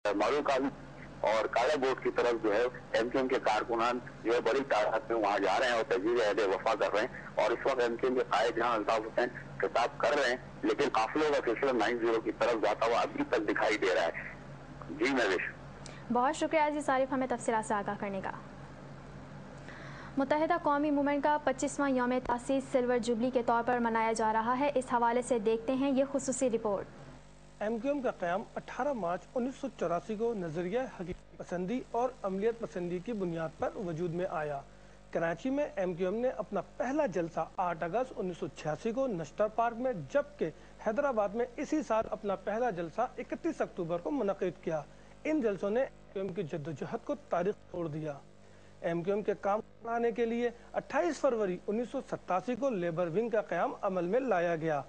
मारूकाली और काला बोर्ड की तरफ जो है एमक्यूएम के कारकुनान जो है बड़ी तादाद में वहाँ जा रहे हैं और तजवीज़ अहद वफा कर रहे हैं। और इस वक्त एमक्यूएम के कायद जहाँ अल्ताफ हुसैन खिताब कर रहे हैं, लेकिन काफिलों का सिलसिला 90 की तरफ जाता हुआ अभी तक दिखाई दे रहा है। जी नविश, बहुत शुक्रिया जी सारिफ, हमें तफसीलात से आगाह करने का। मुत्तहिदा कौमी मूवमेंट का 25वां यौम तासीस सिल्वर जुबली के तौर पर मनाया जा रहा है। इस हवाले से देखते हैं ये खुसूसी रिपोर्ट। एमक्यूएम का क़याम 18 मार्च 1984 को नजरिया हकीकत पसंदी और अमलियत पसंदी की बुनियाद पर वजूद में आया। कराची में एमक्यूएम ने अपना पहला जलसा 8 अगस्त 1986 को नश्तर पार्क में, जबकि हैदराबाद में इसी साल अपना पहला जलसा 31 अक्टूबर को मुनक़िद किया। इन जलसों ने एमक्यूएम की जद्दोजहद को तारीख तोड़ दिया। एमक्यूएम के काम बनाने के लिए 28 फरवरी 1987 को लेबर विंग का क़याम अमल में लाया गया।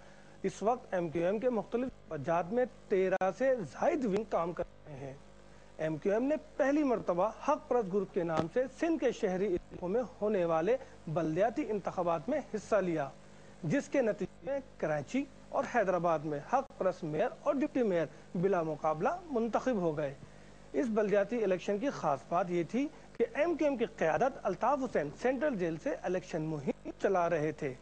इस वक्त एमक्यूएम के मुख्तलिफ वजात में 13 से ज़ायद विंग काम कर रहे हैं। एमक्यूएम ने पहली मरतबा हक परस्त ग्रुप के नाम से सिंध के शहरी इलाकों में होने वाले बल्दियाती इंतखाबात में हिस्सा लिया, जिसके नतीजे में कराची और हैदराबाद में हक परस्त मेयर और डिप्टी मेयर बिला मुकाबला मुंतखब हो गए। इस बल्दियाती इलेक्शन की खास बात ये थी कि एमक्यूएम की क़यादत अल्ताफ हुसैन सेंट्रल जेल से इलेक्शन मुहिम चला रहे थे।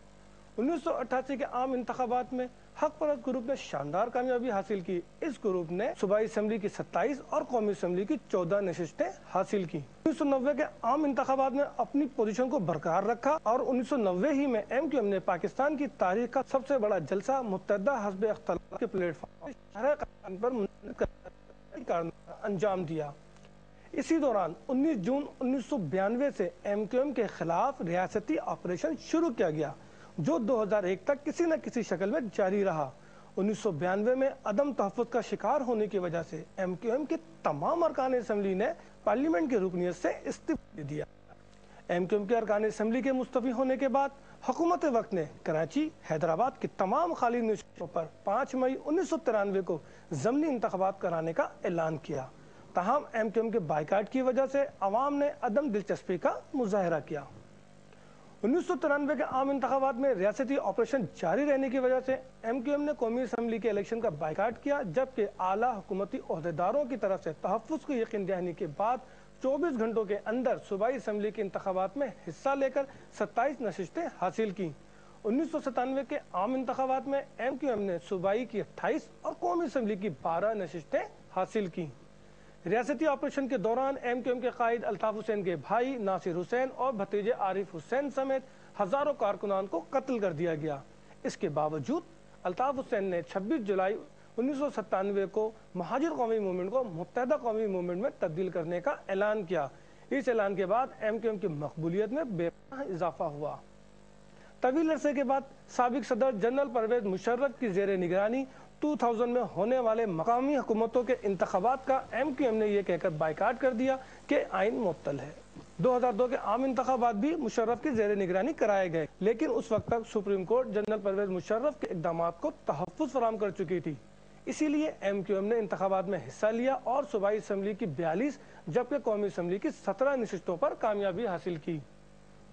1988 के आम इंतखाबात में हक परस्त ग्रुप ने शानदार कामयाबी हासिल की। इस ग्रुप ने सूबाई असम्बली की 27 और कौमी असम्बली की 14 नशिस्तें हासिल की। 1990 के आम इंतखाबात में अपनी पोजीशन को बरकरार रखा और 1990 ही में एमक्यूएम ने पाकिस्तान की तारीख का सबसे बड़ा जलसा मुत्तहदा हस्ब इख्तिलाफ के प्लेटफॉर्म पर अंजाम दिया। इसी दौरान 19 जून 1992 से एमक्यूएम के खिलाफ रियासती ऑपरेशन शुरू किया गया, जो 2001 तक किसी न किसी शक्ल में जारी रहा। 1992 में अदम तहफ़्फ़ुज़ का शिकार होने की वजह से एमक्यूएम के तमाम अरकान असम्बली ने पार्लियामेंट की रुकनियत से इस्तीफा दे दिया। एमक्यूएम के अरकान असम्बली के मुस्तफ़ी होने के बाद हुकूमत वक्त ने कराची, हैदराबाद की तमाम खाली नशिस्तों पर 5 मई 1993 को ज़मनी इंतखाबात कराने का ऐलान किया। ताहम एमक्यूएम के बाइकाट की वजह से अवाम ने अदम दिलचस्पी का मुजाहरा किया। 1993 के आम इंतखाबात में रियासती ऑपरेशन जारी रहने की वजह से एमक्यूएम ने कौमी असम्बली के इलेक्शन का बाइकाट किया, जबकि आला हुकूमती ओहदेदारों की तरफ से तहफ़्फ़ुज़ को यकीन दहानी के बाद 24 घंटों के अंदर सूबाई असम्बली के इंतखाबात में हिस्सा लेकर 27 नशिस्तें हासिल की। 1997 के आम इंतखाबात में एमक्यूएम ने सूबाई की 28 और कौमी असम्बली की 12 नशिस्तें हासिल की। रियासती ऑपरेशन के दौरान एमक्यूएम के कायद अल्ताफ हुसैन के भाई नासिर हुसैन और भतीजे आरिफ हुसैन समेत हजारों कारकुनान को कत्ल कर दिया गया। इसके बावजूद अल्ताफ हुसैन ने 26 जुलाई 1997 को महाजिर कौमी मूवमेंट को मुत्तहदा कौमी मूवमेंट में तब्दील करने का ऐलान किया। इस ऐलान के बाद एमक्यूएम की मकबूलियत में बेपनाह इजाफा हुआ। तवील अरसे के बाद साबिक सदर जनरल परवेज मुशर्रफ की जेर निगरानी 2000 में होने वाले मकामी हुकूमतों के इंतखाबात का एमक्यूएम ने यह कहकर बाइकाट कर दिया कि आइन मुअत्तल है। 2002 के आम इंतखाबात भी मुशर्रफ की जेर निगरानी कराए गए, लेकिन उस वक्त तक supreme court general Pervez Musharraf के इक़दामात को तहफ़्फ़ुज़ फराहम कर चुकी थी। इसीलिए एमक्यूएम ने इंतखाबात में हिस्सा लिया और सूबाई असम्बली की 42 जबकि कौमी असम्बली की 17 नशिस्तों पर कामयाबी हासिल की।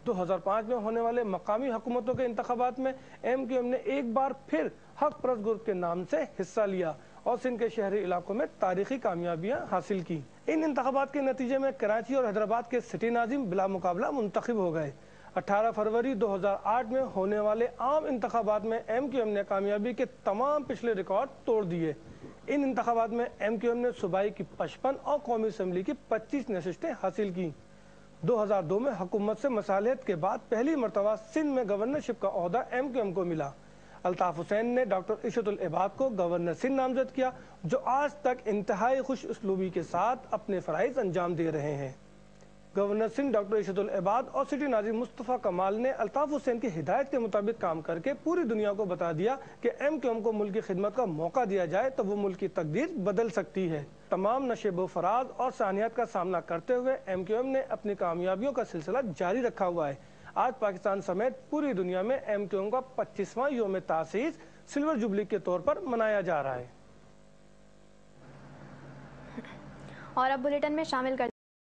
2005 में होने वाले मकामी हुकूमतों के इंतखाबात में एमक्यूएम ने एक बार फिर हक परस्त ग्रुप के नाम से हिस्सा लिया और सिंध के शहरी इलाकों में तारीखी कामयाबियां हासिल की। इन इंतखाबात के नतीजे में कराची और हैदराबाद के सिटी नाजिम बिला मुकाबला मुंतखब हो गए। 18 फरवरी 2008 में होने वाले आम इंतखाबात में एमक्यूएम ने कामयाबी के तमाम पिछले रिकॉर्ड तोड़ दिए। इन इंतखाबात में एमक्यूएम ने सूबाई की 55 और कौमी असम्बली की 25 नशिस्तें हासिल की। 2002 में हुकूमत से मसालियत के बाद पहली मरतबा सिंध में गवर्नरशिप का ओहदा एमक्यूएम को मिला। अल्ताफ हुसैन ने डॉक्टर इरशादुल इबाद को गवर्नर सिंध नामजद किया, जो आज तक इंतहाई खुश उसलूबी के साथ अपने फ़राइज़ अंजाम दे रहे हैं। गवर्नर सिंध डॉक्टर इरशादुल इबाद और सिटी नाज़िम मुस्तफ़ा कमाल ने अल्ताफ हुसैन की हिदायत के मुताबिक काम करके पूरी दुनिया को बता दिया कि एमक्यूएम को मुल्क की खिदमत का मौका दिया जाए तो वो मुल्क की तकदीर बदल सकती है। तमाम नशेब फराज और सानियत का सामना करते हुए एमक्यूएम ने अपनी कामयाबियों का सिलसिला जारी रखा हुआ है। आज पाकिस्तान समेत पूरी दुनिया में एमक्यूएम का 25वां यौम तासीस सिल्वर जुबली के तौर पर मनाया जा रहा है। और अब बुलेटिन में शामिल कर